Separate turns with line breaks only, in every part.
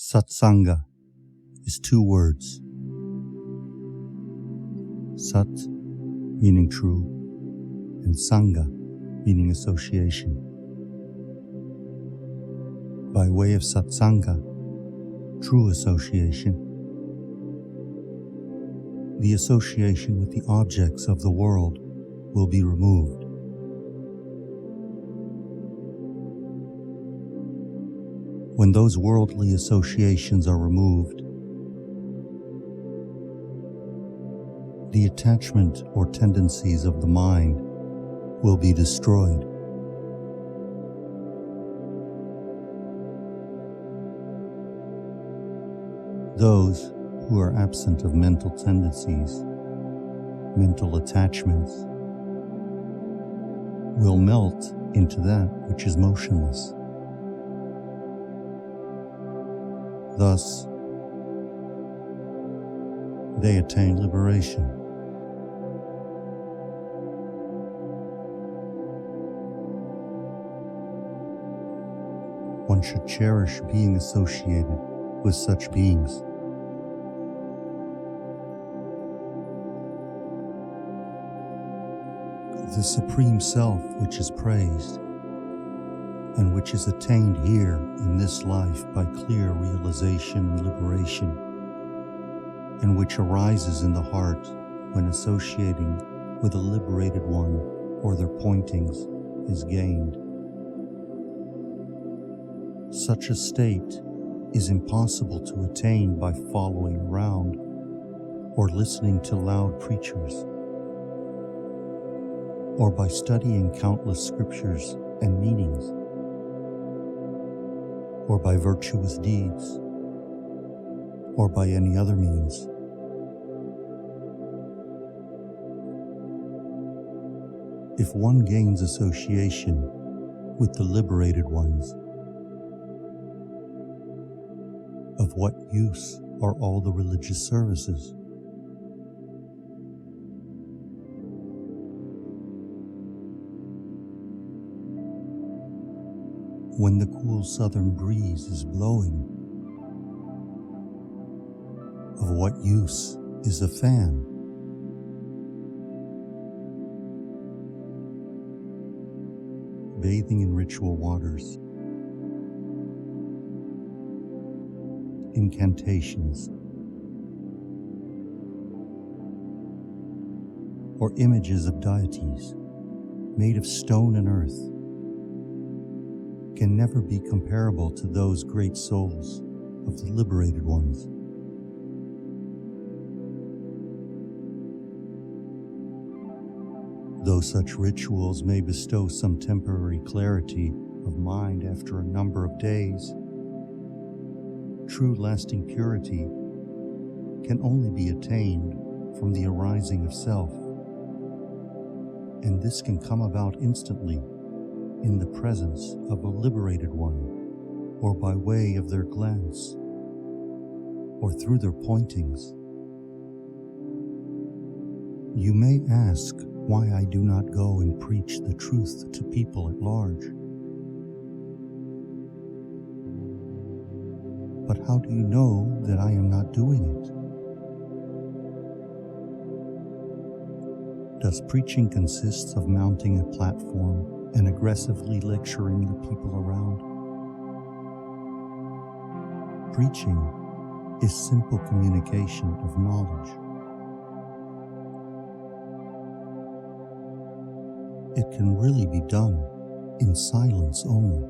Satsanga is two words. Sat meaning true and Sangha meaning association. By way of Satsanga, true association, the association with the objects of the world will be removed. When those worldly associations are removed, the attachment or tendencies of the mind will be destroyed. Those who are absent of mental tendencies, mental attachments, will melt into that which is motionless. Thus, they attain liberation. One should cherish being associated with such beings. The Supreme Self which is praised and which is attained here in this life by clear realization and liberation, and which arises in the heart when associating with a liberated one or their pointings is gained. Such a state is impossible to attain by following around or listening to loud preachers, or by studying countless scriptures and meanings, or by virtuous deeds, or by any other means. If one gains association with the liberated ones, of what use are all the religious services? When the cool southern breeze is blowing, of what use is a fan? Bathing in ritual waters, incantations, or images of deities made of stone and earth can never be comparable to those great souls of the liberated ones. Though such rituals may bestow some temporary clarity of mind after a number of days, true lasting purity can only be attained from the arising of self, and this can come about instantly in the presence of a liberated one, or by way of their glance, or through their pointings. You may ask why I do not go and preach the truth to people at large. But how do you know that I am not doing it? Does preaching consist of mounting a platform and aggressively lecturing the people around? Preaching is simple communication of knowledge. It can really be done in silence only.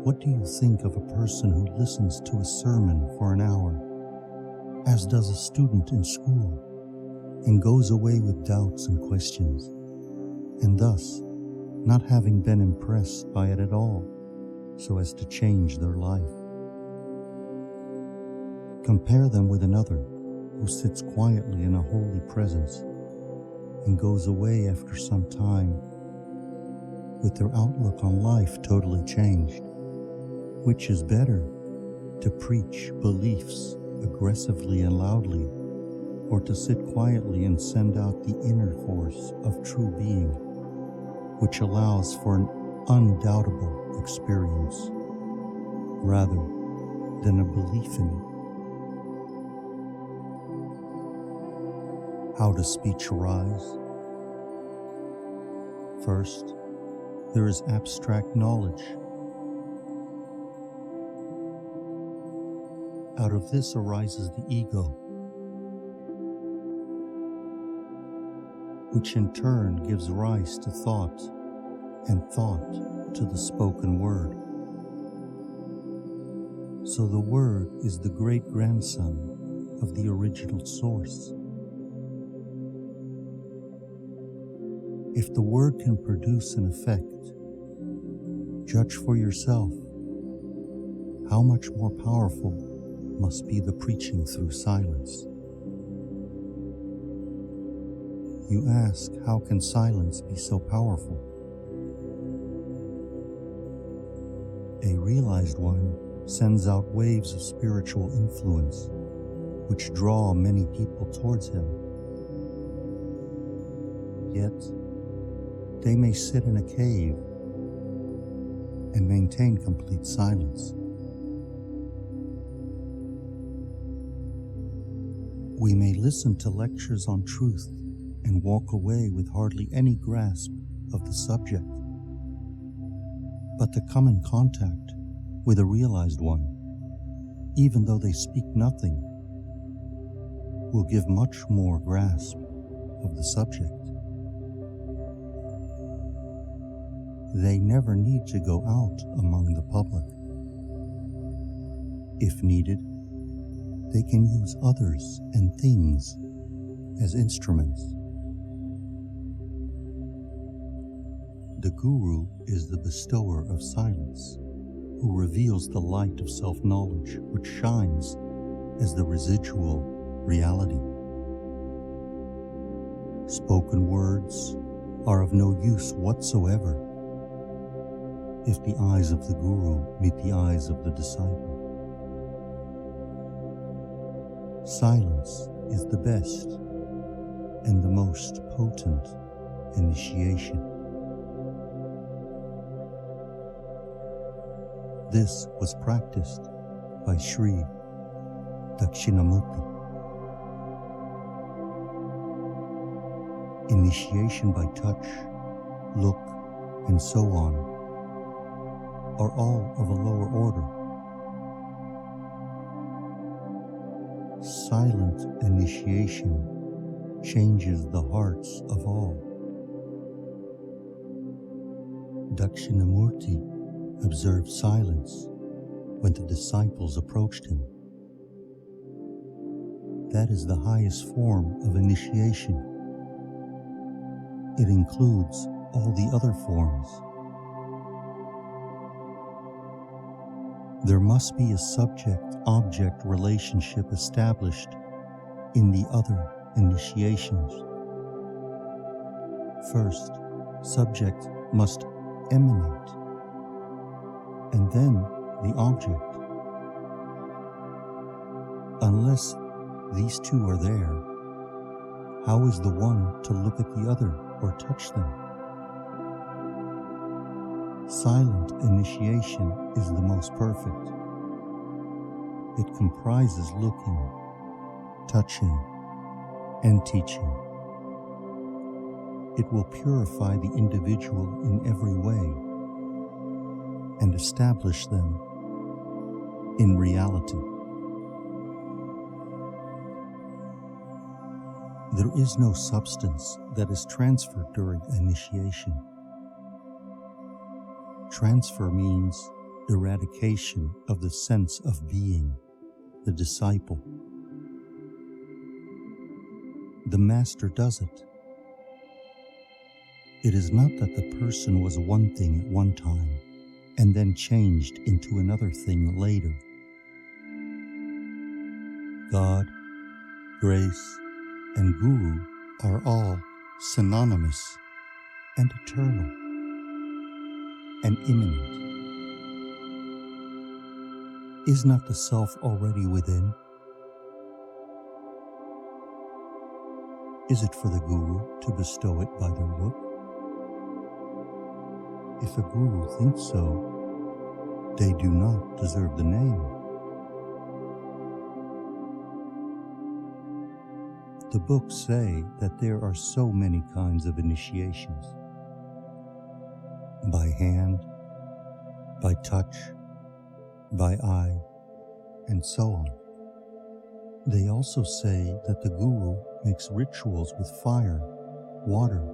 What do you think of a person who listens to a sermon for an hour, as does a student in school, and goes away with doubts and questions, and thus not having been impressed by it at all, so as to change their life? Compare them with another who sits quietly in a holy presence and goes away after some time with their outlook on life totally changed. Which is better, to preach beliefs aggressively and loudly, or to sit quietly and send out the inner force of true being, which allows for an undoubtable experience rather than a belief in it. How does speech arise? First, there is abstract knowledge. Out of this arises the ego, which in turn gives rise to thought, and thought to the spoken word. So the word is the great-grandson of the original source. If the word can produce an effect, judge for yourself how much more powerful must be the preaching through silence. You ask, how can silence be so powerful? A realized one sends out waves of spiritual influence which draw many people towards him. Yet, they may sit in a cave and maintain complete silence. We may listen to lectures on truth and walk away with hardly any grasp of the subject. But to come in contact with a realized one, even though they speak nothing, will give much more grasp of the subject. They never need to go out among the public. If needed, they can use others and things as instruments. The Guru is the bestower of silence, who reveals the light of self-knowledge which shines as the residual reality. Spoken words are of no use whatsoever if the eyes of the Guru meet the eyes of the disciple. Silence is the best and the most potent initiation. This was practiced by Sri Dakshinamurti. Initiation by touch, look, and so on are all of a lower order. Silent initiation changes the hearts of all. Dakshinamurti observed silence when the disciples approached him. That is the highest form of initiation. It includes all the other forms. There must be a subject-object relationship established in the other initiations. First, subject must emanate, and then the object. Unless these two are there, how is the one to look at the other or touch them? Silent initiation is the most perfect. It comprises looking, touching, and teaching. It will purify the individual in every way and establish them in reality. There is no substance that is transferred during initiation. Transfer means eradication of the sense of being the disciple. The master does it. It is not that the person was one thing at one time and then changed into another thing later. God, grace, and Guru are all synonymous and eternal and immanent. Is not the self already within? Is it for the Guru to bestow it by their look? If a guru thinks so, they do not deserve the name. The books say that there are so many kinds of initiations. By hand, by touch, by eye, and so on. They also say that the guru makes rituals with fire, water,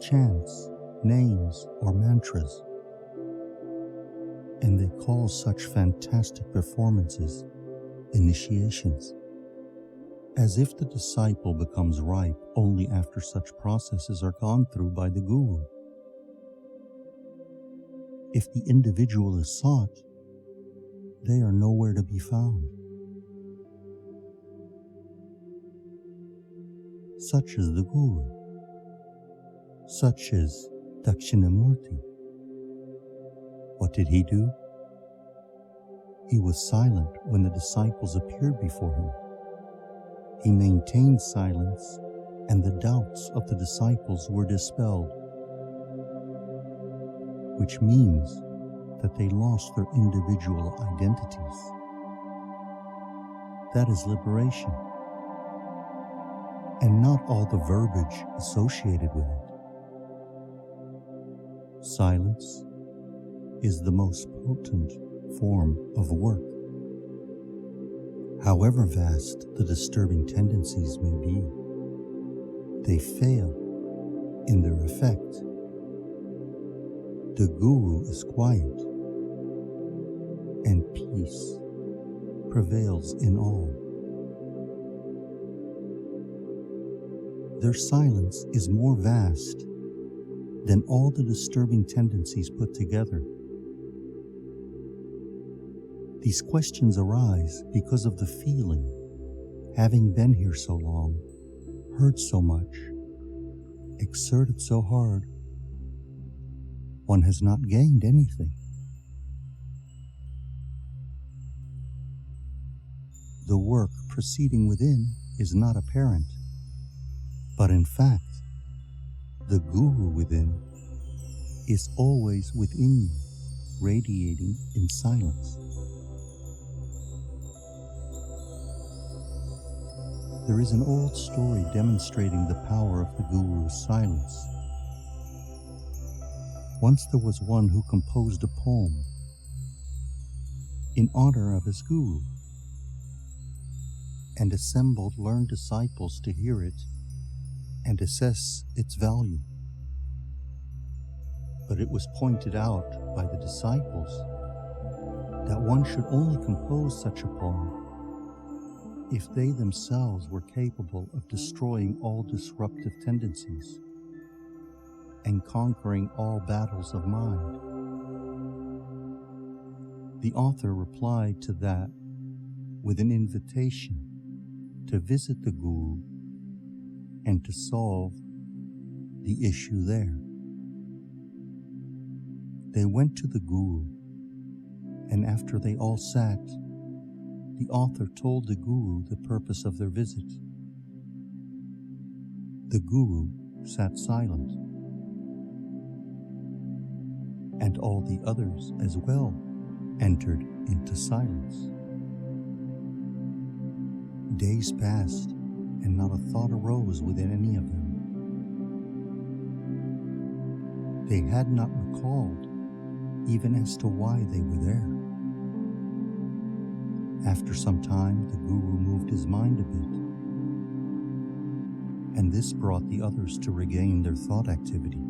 chants, names, or mantras. And they call such fantastic performances initiations, as if the disciple becomes ripe only after such processes are gone through by the guru. If the individual is sought, they are nowhere to be found. Such is the guru. Such is Dakshinamurti. What did he do? He was silent when the disciples appeared before him. He maintained silence, and the doubts of the disciples were dispelled, which means that they lost their individual identities. That is liberation, and not all the verbiage associated with it. Silence is the most potent form of work. However vast the disturbing tendencies may be, they fail in their effect. The guru is quiet, and peace prevails in all. Their silence is more vast than all the disturbing tendencies put together. These questions arise because of the feeling, having been here so long, heard so much, exerted so hard, one has not gained anything. The work proceeding within is not apparent, but in fact, the guru within is always within you, radiating in silence. There is an old story demonstrating the power of the guru's silence. Once there was one who composed a poem in honor of his guru and assembled learned disciples to hear it and assess its value. But it was pointed out by the disciples that one should only compose such a poem if they themselves were capable of destroying all disruptive tendencies and conquering all battles of mind. The author replied to that with an invitation to visit the guru and to solve the issue there. They went to the guru, and after they all sat, the author told the guru the purpose of their visit. The guru sat silent, and all the others as well entered into silence. Days passed, and not a thought arose within any of them. They had not recalled even as to why they were there. After some time, the guru moved his mind a bit, and this brought the others to regain their thought activity.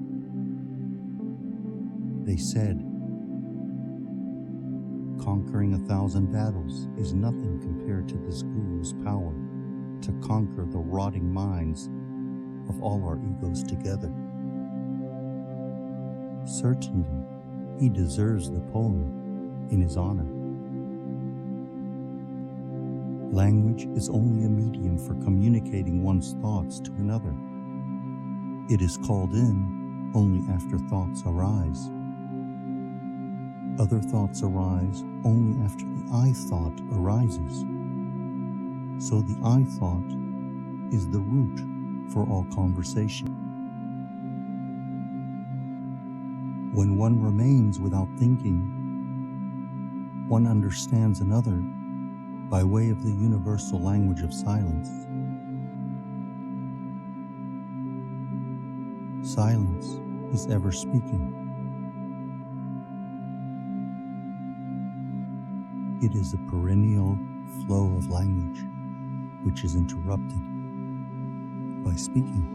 They said, "Conquering 1,000 battles is nothing compared to this guru's power to conquer the rotting minds of all our egos together. Certainly, he deserves the poem in his honor." Language is only a medium for communicating one's thoughts to another. It is called in only after thoughts arise. Other thoughts arise only after the I thought arises. So the I thought is the root for all conversation. When one remains without thinking, one understands another by way of the universal language of silence. Silence is ever speaking. It is a perennial flow of language which is interrupted by speaking.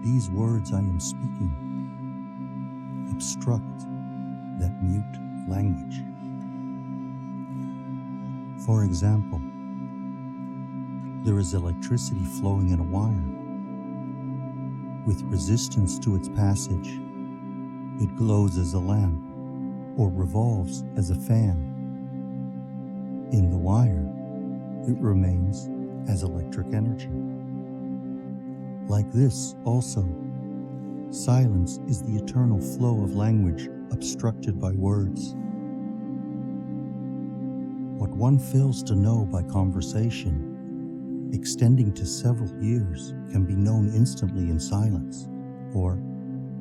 These words I am speaking obstruct that mute language. For example, there is electricity flowing in a wire. With resistance to its passage, it glows as a lamp or revolves as a fan. In the wire, it remains as electric energy. Like this also, silence is the eternal flow of language obstructed by words. What one fails to know by conversation, extending to several years, can be known instantly in silence, or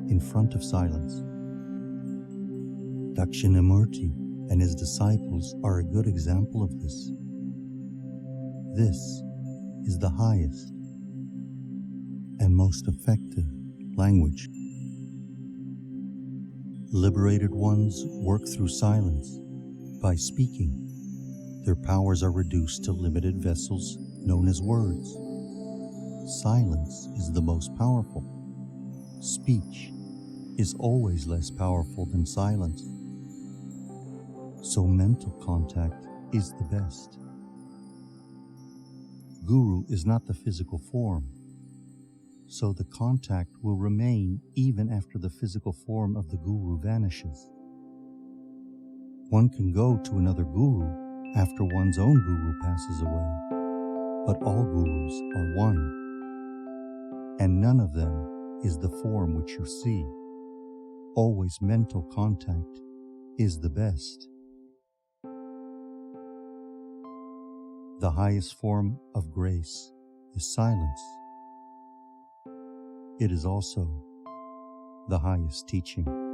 in front of silence. Dakshinamurti and his disciples are a good example of this. This is the highest and most effective language. Liberated ones work through silence. By speaking, their powers are reduced to limited vessels known as words. Silence is the most powerful. Speech is always less powerful than silence. So mental contact is the best. Guru is not the physical form, so the contact will remain even after the physical form of the Guru vanishes. One can go to another Guru after one's own Guru passes away, but all Gurus are one, and none of them is the form which you see. Always mental contact is the best. The highest form of grace is silence. It is also the highest teaching.